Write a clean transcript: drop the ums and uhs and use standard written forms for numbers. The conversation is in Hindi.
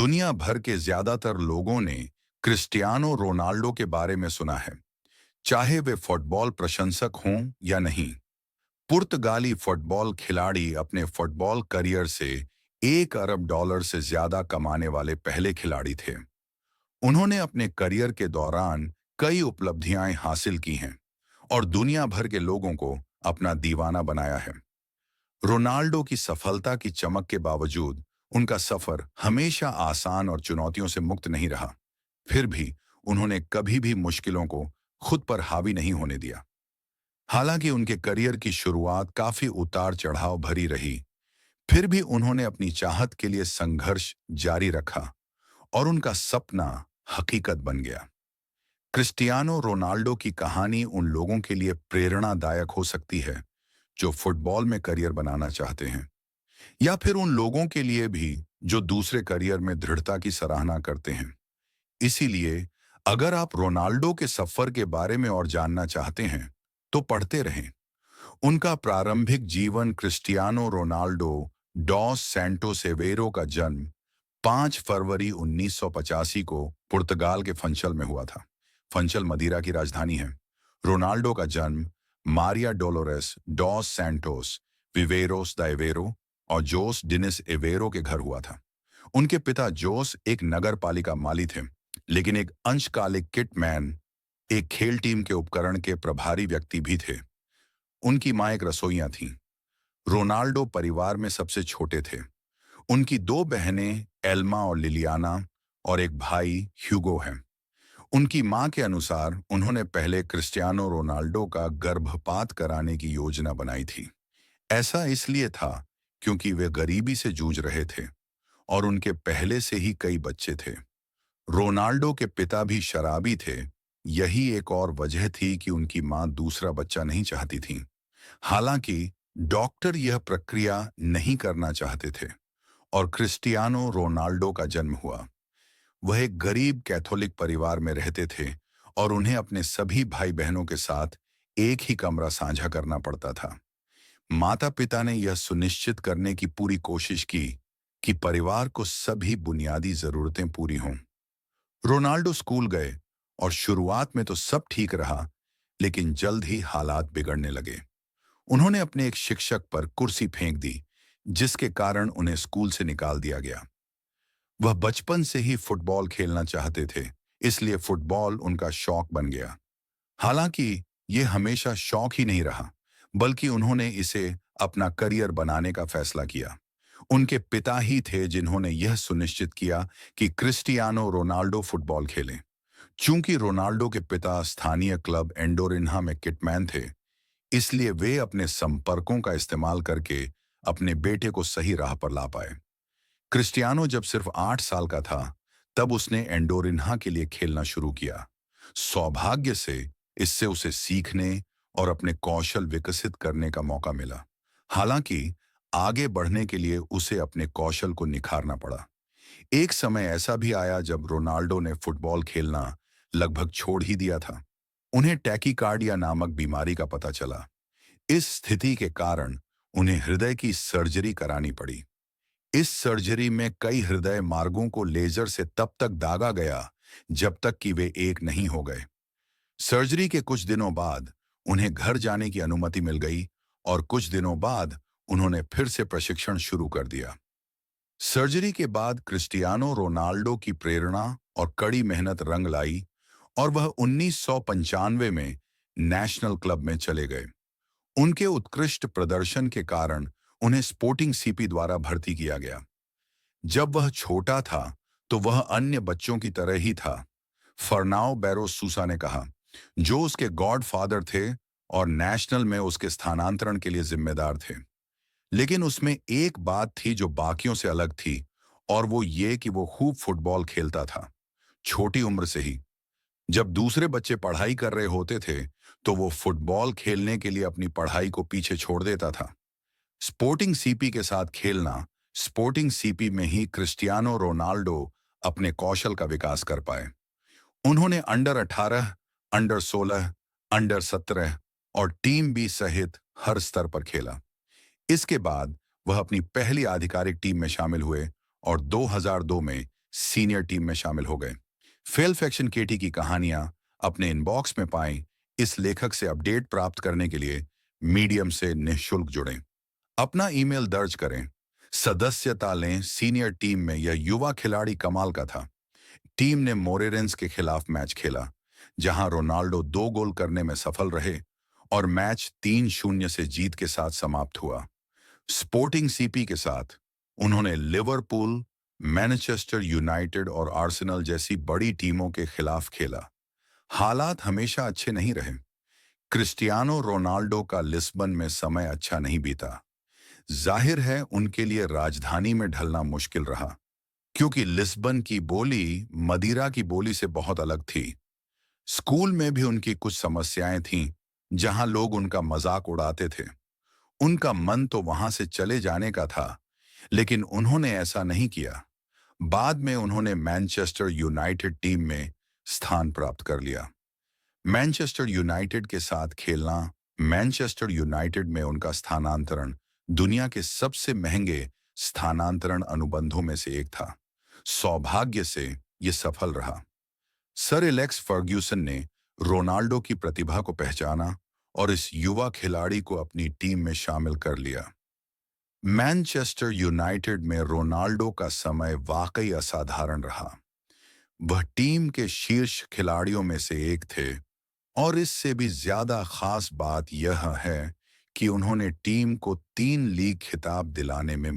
दुनिया भर के ज्यादातर लोगों ने क्रिस्टियानो रोनाल्डो के बारे में सुना है, चाहे वे फुटबॉल प्रशंसक हों या नहीं। पुर्तगाली फुटबॉल खिलाड़ी अपने फुटबॉल करियर से 1 अरब डॉलर से ज्यादा कमाने वाले पहले खिलाड़ी थे। उन्होंने अपने करियर के दौरान कई उपलब्धियां हासिल की हैं और दुनिया भर के लोगों को अपना दीवाना बनाया है। रोनाल्डो की सफलता की चमक के बावजूद उनका सफर हमेशा आसान और चुनौतियों से मुक्त नहीं रहा। फिर भी उन्होंने कभी भी मुश्किलों को खुद पर हावी नहीं होने दिया। हालांकि उनके करियर की शुरुआत काफी उतार चढ़ाव भरी रही, फिर भी उन्होंने अपनी चाहत के लिए संघर्ष जारी रखा और उनका सपना हकीकत बन गया। क्रिस्टियानो रोनाल्डो की कहानी उन लोगों के लिए प्रेरणादायक हो सकती है जो फुटबॉल में करियर बनाना चाहते हैं, या फिर उन लोगों के लिए भी जो दूसरे करियर में दृढ़ता की सराहना करते हैं। इसीलिए अगर आप रोनाल्डो के सफर के बारे में और जानना चाहते हैं तो पढ़ते रहें। उनका प्रारंभिक जीवन। क्रिस्टियानो रोनाल्डो डॉस सैंटोस एवेरो का जन्म 5 फरवरी 1985 को पुर्तगाल के फंचल में हुआ था। फंचल मदीरा की राजधानी है। रोनाल्डो का जन्म Maria Dolores dos Santos Viveiros da Aveiro और जोस डिनिस एवेरो के घर हुआ था। उनके पिता जोस एक नगर पालिका माली थे, लेकिन एक अंशकालिक किटमैन, एक खेल टीम के उपकरण के प्रभारी व्यक्ति भी थे। उनकी मां एक रसोइया थीं। रोनाल्डो परिवार में सबसे छोटे थे। उनकी 2 बहनें एल्मा और लिलियाना और एक भाई ह्यूगो है। उनकी मां के अनुसार उन्होंने पहले क्रिस्टियानो रोनाल्डो का गर्भपात कराने की योजना बनाई थी। ऐसा इसलिए था क्योंकि वे गरीबी से जूझ रहे थे और उनके पहले से ही कई बच्चे थे। रोनाल्डो के पिता भी शराबी थे। यही एक और वजह थी कि उनकी मां दूसरा बच्चा नहीं चाहती थी। हालांकि डॉक्टर यह प्रक्रिया नहीं करना चाहते थे और क्रिस्टियानो रोनाल्डो का जन्म हुआ। वह एक गरीब कैथोलिक परिवार में रहते थे और उन्हें अपने सभी भाई बहनों के साथ एक ही कमरा साझा करना पड़ता था। माता पिता ने यह सुनिश्चित करने की पूरी कोशिश की कि परिवार को सभी बुनियादी जरूरतें पूरी हों। रोनाल्डो स्कूल गए और शुरुआत में तो सब ठीक रहा, लेकिन जल्द ही हालात बिगड़ने लगे। उन्होंने अपने एक शिक्षक पर कुर्सी फेंक दी, जिसके कारण उन्हें स्कूल से निकाल दिया गया। वह बचपन से ही फुटबॉल खेलना चाहते थे, इसलिए फुटबॉल उनका शौक बन गया। हालांकि यह हमेशा शौक ही नहीं रहा, बल्कि उन्होंने इसे अपना करियर बनाने का फैसला किया। उनके पिता ही थे जिन्होंने यह सुनिश्चित किया कि क्रिस्टियानो रोनाल्डो फुटबॉल खेलें। चूंकि रोनाल्डो के पिता स्थानीय क्लब एंडोरिन्हा में किटमैन थे, इसलिए वे अपने संपर्कों का इस्तेमाल करके अपने बेटे को सही राह पर ला पाए। क्रिस्टियानो जब सिर्फ 8 साल का था, तब उसने एंडोरिन्हा के लिए खेलना शुरू किया। सौभाग्य से इससे उसे सीखने और अपने कौशल विकसित करने का मौका मिला। हालांकि आगे बढ़ने के लिए उसे अपने कौशल को निखारना पड़ा। एक समय ऐसा भी आया जब रोनाल्डो ने फुटबॉल खेलना लगभग छोड़ ही दिया था। उन्हें टैकीकार्डिया नामक बीमारी का पता चला। इस स्थिति के कारण उन्हें हृदय की सर्जरी करानी पड़ी। इस सर्जरी में कई हृदय मार्गों को लेजर से तब तक दागा गया जब तक कि वे एक नहीं हो गए। सर्जरी के कुछ दिनों बाद उन्हें घर जाने की अनुमति मिल गई और कुछ दिनों बाद उन्होंने फिर से प्रशिक्षण शुरू कर दिया। सर्जरी के बाद क्रिस्टियानो रोनाल्डो की प्रेरणा और कड़ी मेहनत रंग लाई और वह 1995 में नेशनल क्लब में चले गए। उनके उत्कृष्ट प्रदर्शन के कारण उन्हें स्पोर्टिंग सीपी द्वारा भर्ती किया गया। जब वह छोटा था तो वह अन्य बच्चों की तरह ही था, फर्नाओ बैरो सूसा ने कहा, जो उसके गॉडफादर थे और नेशनल में उसके स्थानांतरण के लिए जिम्मेदार थे। लेकिन उसमें एक बात थी जो बाकियों से अलग थी, और वो ये कि वो खूब फुटबॉल खेलता था, छोटी उम्र से ही। जब दूसरे बच्चे पढ़ाई कर रहे होते थे तो वो फुटबॉल खेलने के लिए अपनी पढ़ाई को पीछे छोड़ देता था। स्पोर्टिंग सीपी के साथ खेलना, स्पोर्टिंग सीपी में ही क्रिस्टियानो रोनाल्डो अपने कौशल का विकास कर पाए। उन्होंने अंडर 18, अंडर 16, अंडर 17 और टीम बी सहित हर स्तर पर खेला। इसके बाद वह अपनी पहली आधिकारिक टीम में शामिल हुए और 2002 में सीनियर टीम में शामिल हो गए। फेल फैक्शन केटी की कहानियां अपने इनबॉक्स में पाएं। इस लेखक से अपडेट प्राप्त करने के लिए मीडियम से निःशुल्क जुड़ें। अपना ईमेल दर्ज करें, सदस्यता लें। सीनियर टीम में यह युवा खिलाड़ी कमाल का था। टीम ने मोरेरेंस के खिलाफ मैच खेला, जहां रोनाल्डो 2 गोल करने में सफल रहे और मैच 3-0 से जीत के साथ समाप्त हुआ। स्पोर्टिंग सीपी के साथ उन्होंने लिवरपूल, मैनचेस्टर यूनाइटेड और आर्सेनल जैसी बड़ी टीमों के खिलाफ खेला। हालात हमेशा अच्छे नहीं रहे। क्रिस्टियानो रोनाल्डो का लिस्बन में समय अच्छा नहीं बीता। जाहिर है उनके लिए राजधानी में ढलना मुश्किल रहा, क्योंकि लिस्बन की बोली मदिरा की बोली से बहुत अलग थी। स्कूल में भी उनकी कुछ समस्याएं थीं, जहां लोग उनका मजाक उड़ाते थे। उनका मन तो वहां से चले जाने का था, लेकिन उन्होंने ऐसा नहीं किया। बाद में उन्होंने मैनचेस्टर यूनाइटेड टीम में स्थान प्राप्त कर लिया। मैनचेस्टर यूनाइटेड के साथ खेलना, मैनचेस्टर यूनाइटेड में उनका स्थानांतरण दुनिया के सबसे महंगे स्थानांतरण अनुबंधों में से एक था। सौभाग्य से ये सफल रहा। सर एलेक्स फर्ग्यूसन ने रोनाल्डो की प्रतिभा को पहचाना और इस युवा खिलाड़ी को अपनी टीम में शामिल कर लिया। मैनचेस्टर यूनाइटेड में रोनाल्डो का समय वाकई असाधारण रहा। वह टीम के शीर्ष खिलाड़ियों में से एक थे, और इससे भी ज्यादा खास बात यह है कि उन्होंने टीम को 3 लीग खिताब दिलाने में